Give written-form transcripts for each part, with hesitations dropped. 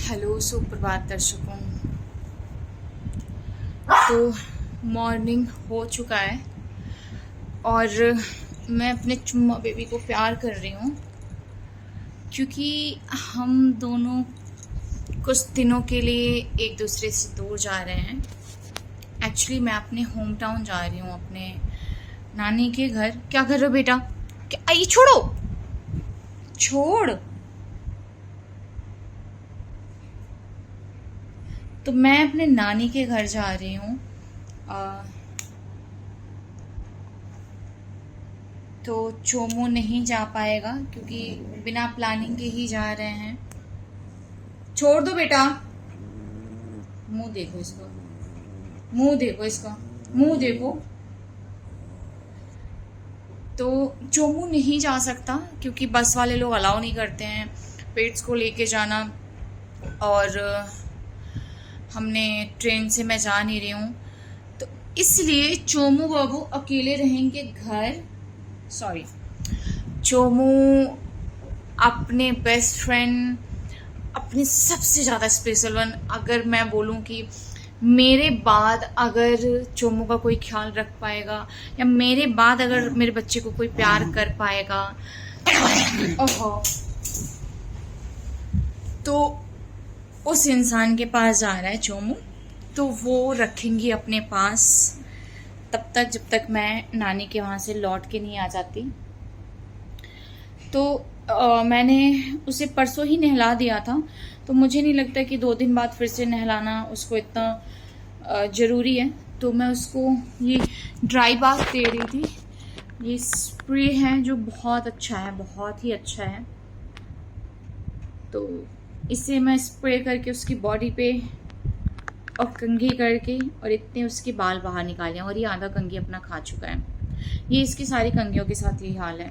Hello सुप्रभात दर्शकों। तो मॉर्निंग हो चुका है और मैं अपने चुम्मा बेबी को प्यार कर रही हूँ क्योंकि हम दोनों कुछ दिनों के लिए एक दूसरे से दूर जा रहे हैं। एक्चुअली मैं अपने होम टाउन जा रही हूँ, अपने नानी के घर। क्या कर रहे हो बेटा? क्या आई? छोड़ो, छोड़। तो मैं अपने नानी के घर जा रही हूँ। तो चोमू नहीं जा पाएगा क्योंकि बिना प्लानिंग के ही जा रहे हैं। छोड़ दो बेटा। मुंह देखो इसका, मुंह देखो इसका, मुंह देखो। तो चोमू नहीं जा सकता क्योंकि बस वाले लोग अलाउ नहीं करते हैं पेट्स को लेके जाना, और हमने ट्रेन से मैं जा नहीं रही हूँ। तो इसलिए चोमू बाबू अकेले रहेंगे घर। सॉरी, चोमू अपने बेस्ट फ्रेंड, अपने सबसे ज़्यादा स्पेशल वन, अगर मैं बोलूँ कि मेरे बाद अगर चोमू का कोई ख्याल रख पाएगा या मेरे बाद अगर मेरे बच्चे को कोई प्यार कर पाएगा ओहो, तो उस इंसान के पास जा रहा है चोमू। तो वो रखेंगी अपने पास तब तक जब तक मैं नानी के वहाँ से लौट के नहीं आ जाती। तो मैंने उसे परसों ही नहला दिया था, तो मुझे नहीं लगता कि 2 दिन बाद फिर से नहलाना उसको इतना ज़रूरी है। तो मैं उसको ये ड्राई बाथ दे रही थी। ये स्प्रे है जो बहुत अच्छा है, बहुत ही अच्छा है। तो इसे मैं स्प्रे करके उसकी बॉडी पे और कंघी करके, और इतने उसके बाल बाहर निकाले, और ये आधा कंघी अपना खा चुका है। ये इसकी सारी कंघियों के साथ यही हाल है,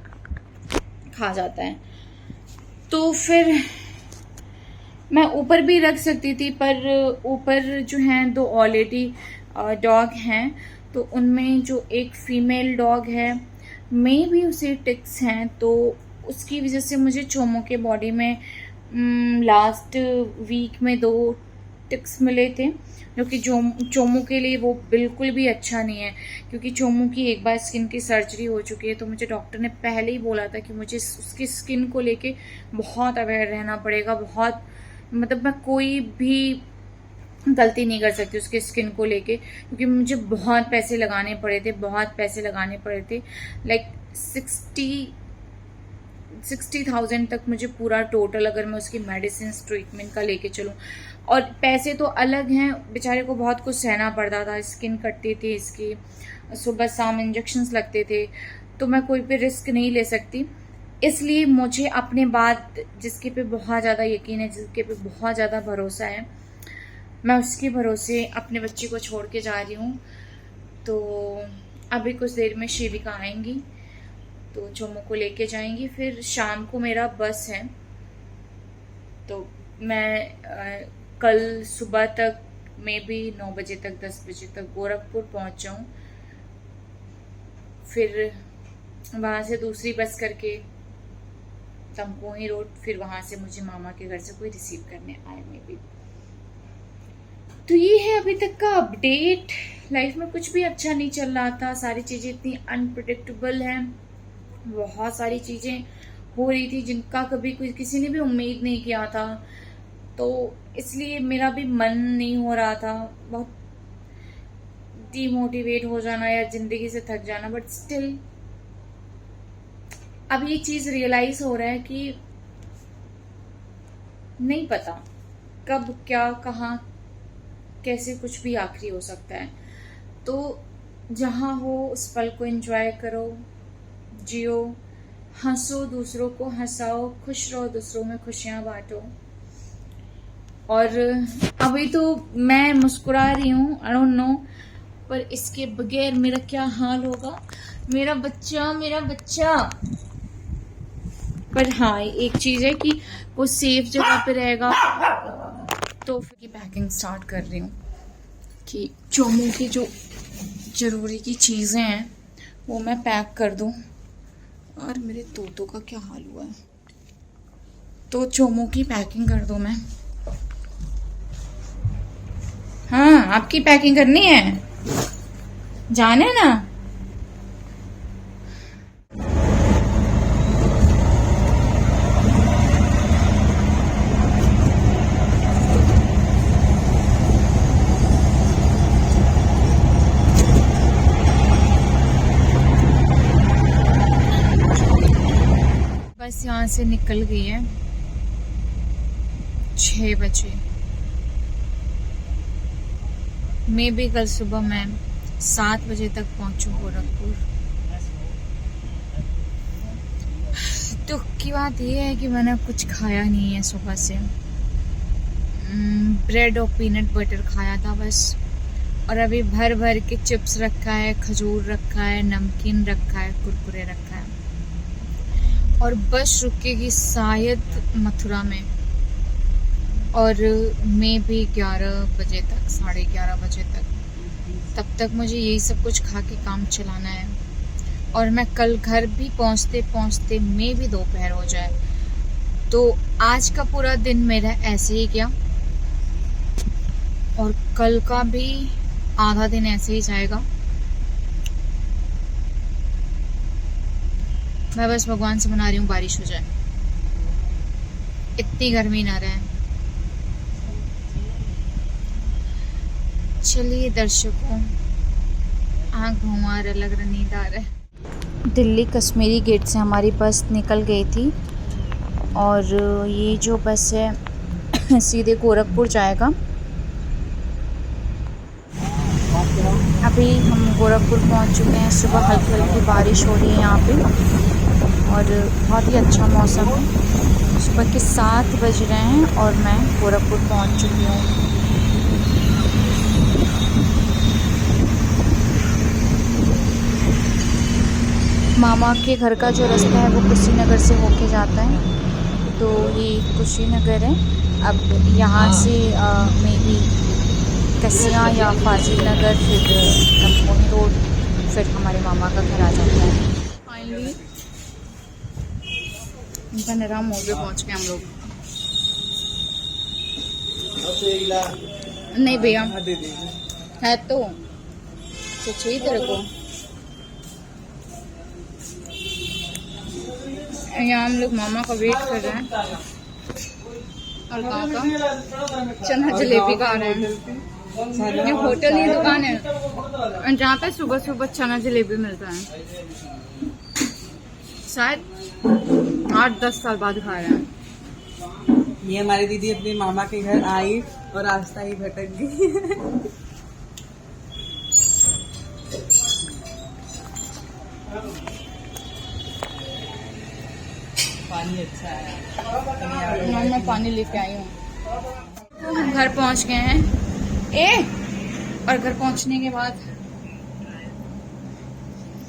खा जाता है। तो फिर मैं ऊपर भी रख सकती थी, पर ऊपर जो हैं 2 ऑलरेडी डॉग हैं, तो उनमें जो एक फीमेल डॉग है, मे भी उसे टिक्स हैं, तो उसकी वजह से मुझे चोमू के बॉडी में लास्ट वीक में 2 टिक्स मिले थे, जो कि चोमू के लिए वो बिल्कुल भी अच्छा नहीं है। क्योंकि चोमू की एक बार स्किन की सर्जरी हो चुकी है, तो मुझे डॉक्टर ने पहले ही बोला था कि मुझे उसकी स्किन को लेके बहुत अवेयर रहना पड़ेगा। बहुत मतलब मैं कोई भी गलती नहीं कर सकती उसके स्किन को लेके, क्योंकि मुझे बहुत पैसे लगाने पड़े थे, बहुत पैसे लगाने पड़े थे। लाइक 60,000 तक मुझे पूरा टोटल, अगर मैं उसकी मेडिसिन ट्रीटमेंट का लेके चलूँ। और पैसे तो अलग हैं, बेचारे को बहुत कुछ सहना पड़ता था। स्किन कटती थी इसकी, सुबह शाम इंजेक्शंस लगते थे, तो मैं कोई भी रिस्क नहीं ले सकती। इसलिए मुझे अपने बाद जिसके पे बहुत ज़्यादा यकीन है, जिसके पे बहुत ज़्यादा भरोसा है, मैं उसके भरोसे अपने बच्चे को छोड़ के जा रही हूँ। तो अभी कुछ देर में शिविका आएंगी तो चोमू को लेके जाएंगी। फिर शाम को मेरा बस है, तो मैं कल सुबह तक में भी 9 बजे तक 10 बजे तक गोरखपुर पहुंच जाऊं। फिर वहां से दूसरी बस करके तमकोही रोड, फिर वहां से मुझे मामा के घर से कोई रिसीव करने आए मे भी। तो ये है अभी तक का अपडेट। लाइफ में कुछ भी अच्छा नहीं चल रहा था, सारी चीजें इतनी अनप्रिडिक्टेबल हैं, बहुत सारी चीजें हो रही थी जिनका कभी किसी ने भी उम्मीद नहीं किया था। तो इसलिए मेरा भी मन नहीं हो रहा था, बहुत डिमोटिवेट हो जाना या जिंदगी से थक जाना। बट स्टिल अब ये चीज रियलाइज हो रहा है कि नहीं पता कब क्या कहाँ कैसे कुछ भी आखिरी हो सकता है। तो जहाँ हो उस पल को एंजॉय करो, जियो, हंसो, दूसरों को हंसाओ, खुश रहो, दूसरों में खुशियां बांटो। और अभी तो मैं मुस्कुरा रही हूँ, आई डोंट नो, पर इसके बगैर मेरा क्या हाल होगा। मेरा बच्चा, मेरा बच्चा। पर हाँ, एक चीज है कि वो सेफ जगह पे रहेगा। तो फिर की पैकिंग स्टार्ट कर रही हूँ कि चोमू की जो ज़रूरी की चीज़ें हैं वो मैं पैक कर दूँ। और मेरे तोतों का क्या हाल हुआ है, तो चोमू की पैकिंग कर दूँ मैं। हाँ, आपकी पैकिंग करनी है, जाने ना। बस यहाँ से निकल गई है 6 बजे। मे भी कल सुबह मैं 7 बजे तक पहुंचू गोरखपुर। दुख की बात यह है कि मैंने कुछ खाया नहीं है सुबह से। ब्रेड और पीनट बटर खाया था बस, और अभी भर भर के चिप्स रखा है, खजूर रखा है, नमकीन रखा है, कुरकुरे रखा है, और बस रुकेगी शायद मथुरा में, और मैं भी 11 बजे तक, 11:30 बजे तक। तब तक मुझे यही सब कुछ खा के काम चलाना है, और मैं कल घर भी पहुंचते पहुंचते मैं भी दोपहर हो जाए। तो आज का पूरा दिन मेरा ऐसे ही गया, और कल का भी आधा दिन ऐसे ही जाएगा। मैं बस भगवान से मना रही हूँ बारिश हो जाए, इतनी गर्मी ना रहे। चलिए दर्शकों, आँख घुमा रहा, लग रहा नींद आ रहा है। दिल्ली कश्मीरी गेट से हमारी बस निकल गई थी, और ये जो बस है सीधे गोरखपुर जाएगा। अभी हम गोरखपुर पहुंच चुके हैं। सुबह हल्की हल्की बारिश हो रही है यहाँ पे, और बहुत ही अच्छा मौसम है। सुबह के 7 बज रहे हैं और मैं गोरखपुर पहुंच चुकी हूँ। मामा के घर का जो रास्ता है वो कुशीनगर से होके जाता है, तो ये कुशीनगर है। अब यहाँ से मे बी कसिया या फाजिल नगर, फिर कमकोनी रोड, फिर हमारे मामा का घर आ जाता है। फाइनली बनरा मोड़ पे पहुँच गए हम लोग। नहीं भैया है तो चाहिए तेरे को। यहाँ हम लोग मामा का वेट कर रहे हैं, और कहाँ का चना जलेबी खा रहे हैं। ये होटल ही दुकान है जहाँ पे सुबह सुबह चना जलेबी मिलता है। शायद 8-10 साल बाद खा रहे हैं। ये हमारी दीदी अपने मामा के घर आई और रास्ता ही भटक गई। पानी अच्छा है, मैं पानी लेके आई हूँ। हम घर पहुँच गए हैं और घर पहुँचने के बाद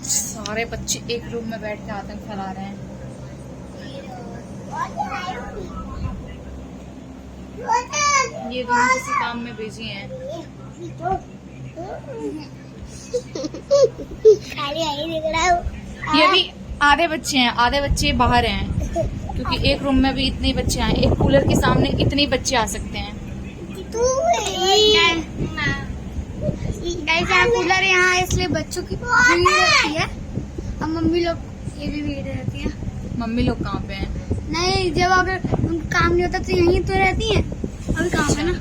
सारे बच्चे एक रूम में बैठ के आतंक फैला रहे हैं। ये दोनों किसी काम में बिजी हैं। ये भी आधे बच्चे हैं, आधे बच्चे बाहर हैं, क्योंकि एक रूम में भी इतने बच्चे आए। एक कूलर के सामने इतने बच्चे आ सकते हैं। कूलर यहाँ इसलिए बच्चों की भीड़ रहती है, और मम्मी लोग ये भी भीड़ रहती है। मम्मी लोग कहाँ पे हैं? नहीं, जब अगर उनका काम नहीं होता तो यहीं तो रहती हैं। अभी काम है ना।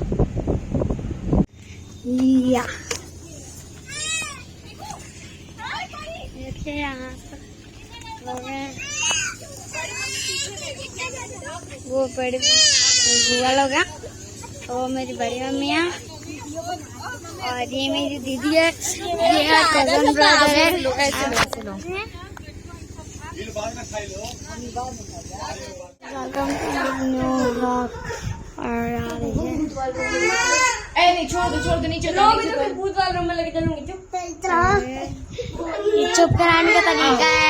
या देखिए यहाँ वो बड़ी बुआ लोग हैं, वो मेरी बड़ी मम्मी है, और ये मेरी दीदी है, ये है कजन ब्रदर है। नहीं, छोड़ दो नीचे चुप कराने का तरीका है।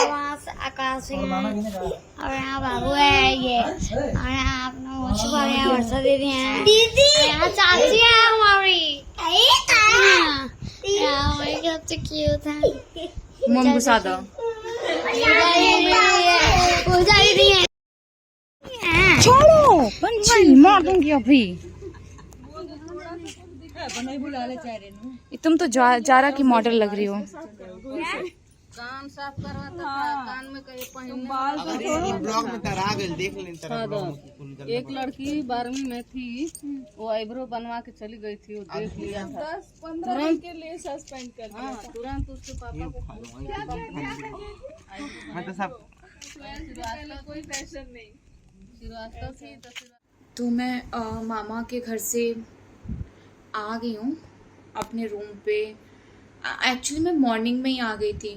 वहाँ से आकाश है, और यहाँ बाबू है ये, और यहाँ अपना वर्षा दीदी है, यहाँ चाची है हमारी, हमारी सबसे क्यूट है। मम्मी सादा पूजा दीदी है। छोड़ो पंछी, मार दूंगी अभी। तुम तो जारा की मॉडल लग रही हो। कान साफ करवाता था, कान में कहीं पहनने ब्लॉग में तरा गेल देख लें तरह। एक लड़की 12वीं में थी, वो आईब्रो बनवा के चली गई थी, वो देख लिया था 10-15 दिन के लिए सस्पेंड कर दिया। हाँ, तुरंत उसके पापा को मैं तो सब कोई फैशन नहीं, श्रीवास्तव थी तो मैं मामा के घर से आ गई हूँ अपने रूम पे। एक्चुअली मैं मॉर्निंग में ही आ गई थी,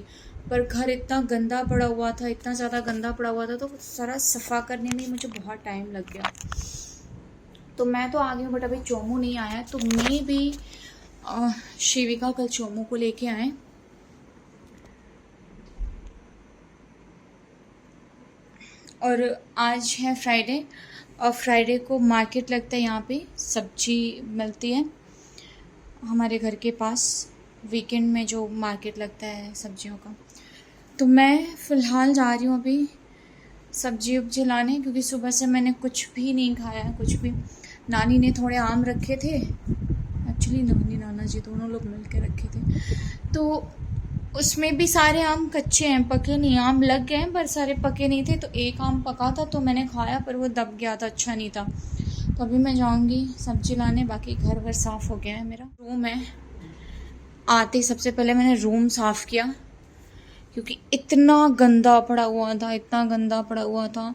पर घर इतना गंदा पड़ा हुआ था, इतना ज़्यादा गंदा पड़ा हुआ था, तो सारा सफ़ा करने में मुझे बहुत टाइम लग गया। तो मैं तो आ गई हूँ, बट अभी चोमू नहीं आया, तो मैं भी शिविका कल चोमू को लेके आए। और आज है फ्राइडे, और फ्राइडे को मार्केट लगता है, यहाँ पे सब्जी मिलती है हमारे घर के पास। वीकेंड में जो मार्केट लगता है सब्जियों का, तो मैं फ़िलहाल जा रही हूँ अभी सब्जी उब्जी लाने, क्योंकि सुबह से मैंने कुछ भी नहीं खाया, कुछ भी। नानी ने थोड़े आम रखे थे, एक्चुअली नानी नाना जी दोनों लोग मिल के रखे थे, तो उसमें भी सारे आम कच्चे हैं, पके नहीं। आम लग गए हैं पर सारे पके नहीं थे, तो एक आम पका था तो मैंने खाया, पर वो दब गया था, अच्छा नहीं था। तो अभी मैं जाऊँगी सब्जी लाने। बाकी घर वर साफ़ हो गया है। मेरा रूम है, आते ही सबसे पहले मैंने रूम साफ़ किया, क्योंकि इतना गंदा पड़ा हुआ था, इतना गंदा पड़ा हुआ था।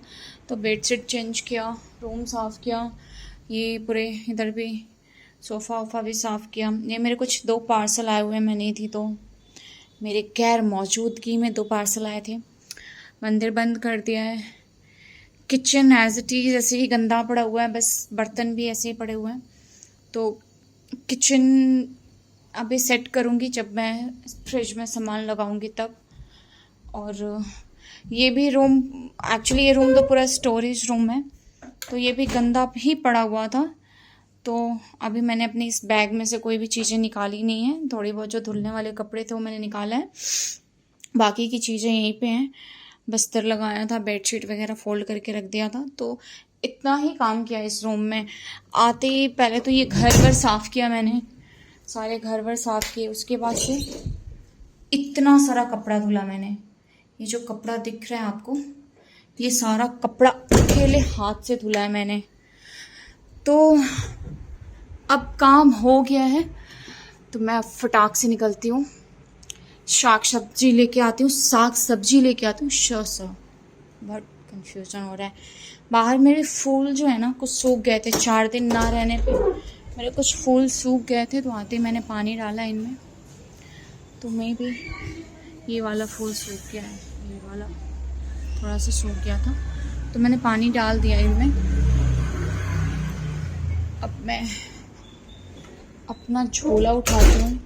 तो बेडशीट चेंज किया, रूम साफ़ किया, ये पूरे इधर भी सोफ़ा वोफ़ा भी साफ़ किया। ये मेरे कुछ 2 पार्सल आए हुए हैं, मैं नहीं थी तो मेरे गैर मौजूदगी में 2 पार्सल आए थे। मंदिर बंद कर दिया है। किचन एज इट इज़ ऐसे ही गंदा पड़ा हुआ है, बस बर्तन भी ऐसे ही पड़े हुए हैं। तो किचन अभी सेट करूँगी जब मैं फ्रिज में सामान लगाऊँगी तब। और ये भी रूम, एक्चुअली ये रूम तो पूरा स्टोरेज रूम है, तो ये भी गंदा ही पड़ा हुआ था। तो अभी मैंने अपनी इस बैग में से कोई भी चीज़ें निकाली नहीं है। थोड़ी बहुत जो धुलने वाले कपड़े थे वो मैंने निकाला है, बाकी की चीज़ें यहीं पे हैं। बिस्तर लगाया था, बेडशीट वगैरह फोल्ड करके रख दिया था, तो इतना ही काम किया इस रूम में। आते ही पहले तो ये घर वर साफ़ किया मैंने, सारे घर वर साफ़ किए। उसके बाद से इतना सारा कपड़ा धुला मैंने। ये जो कपड़ा दिख रहा है आपको, ये सारा कपड़ा अकेले हाथ से धुला है मैंने। तो अब काम हो गया है, तो मैं अब फटाक से निकलती हूँ, साग सब्जी लेके आती हूँ, बहुत कंफ्यूजन हो रहा है। बाहर मेरे फूल जो है ना कुछ सूख गए थे, 4 दिन ना रहने पे मेरे कुछ फूल सूख गए थे, तो आते ही मैंने पानी डाला इनमें, तो मैं भी ये वाला फूल सूख गया है, ये वाला थोड़ा सा सूख गया था, तो मैंने पानी डाल दिया इनमें। अब मैं अपना झोला उठाती हूँ।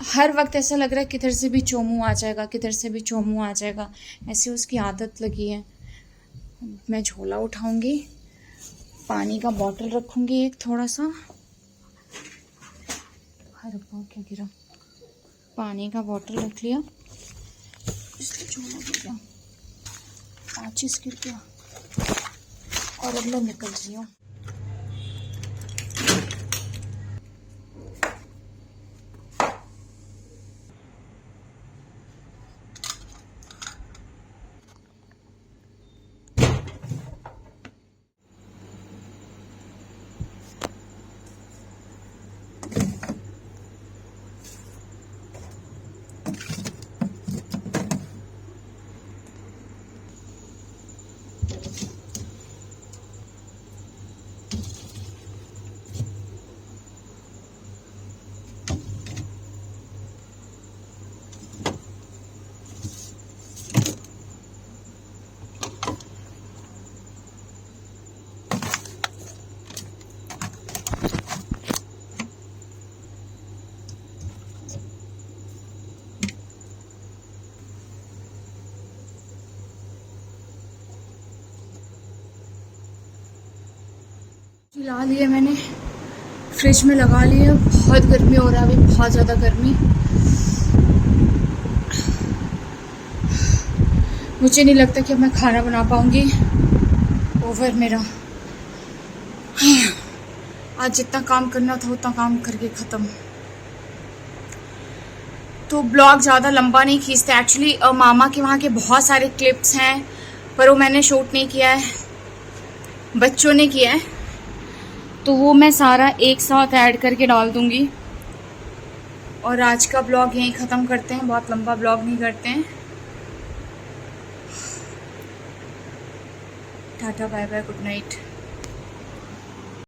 हर वक्त ऐसा लग रहा है किधर से भी चोमू आ जाएगा, किधर से भी चोमू आ जाएगा, ऐसी उसकी आदत लगी है। मैं झोला उठाऊंगी, पानी का बॉटल रखूंगी एक थोड़ा सा, हर क्या गिरा, पानी का बॉटल रख लिया, इसलिए झोला गिर गया, 5 गिर गया, और अब मैं निकल रही हूँ। ला लिए मैंने, फ्रिज में लगा लिए। बहुत गर्मी हो रहा है अभी, बहुत ज़्यादा गर्मी। मुझे नहीं लगता कि अब मैं खाना बना पाऊँगी। ओवर मेरा आज जितना काम करना था उतना काम करके ख़त्म। तो ब्लॉग ज़्यादा लंबा नहीं खींचते एक्चुअली। मामा के वहाँ के बहुत सारे क्लिप्स हैं पर वो मैंने शूट नहीं किया है, बच्चों ने किया है, तो वो मैं सारा एक साथ ऐड करके डाल दूँगी। और आज का ब्लॉग यहीं ख़त्म करते हैं, बहुत लंबा ब्लॉग नहीं करते हैं। Tata bye bye, good night.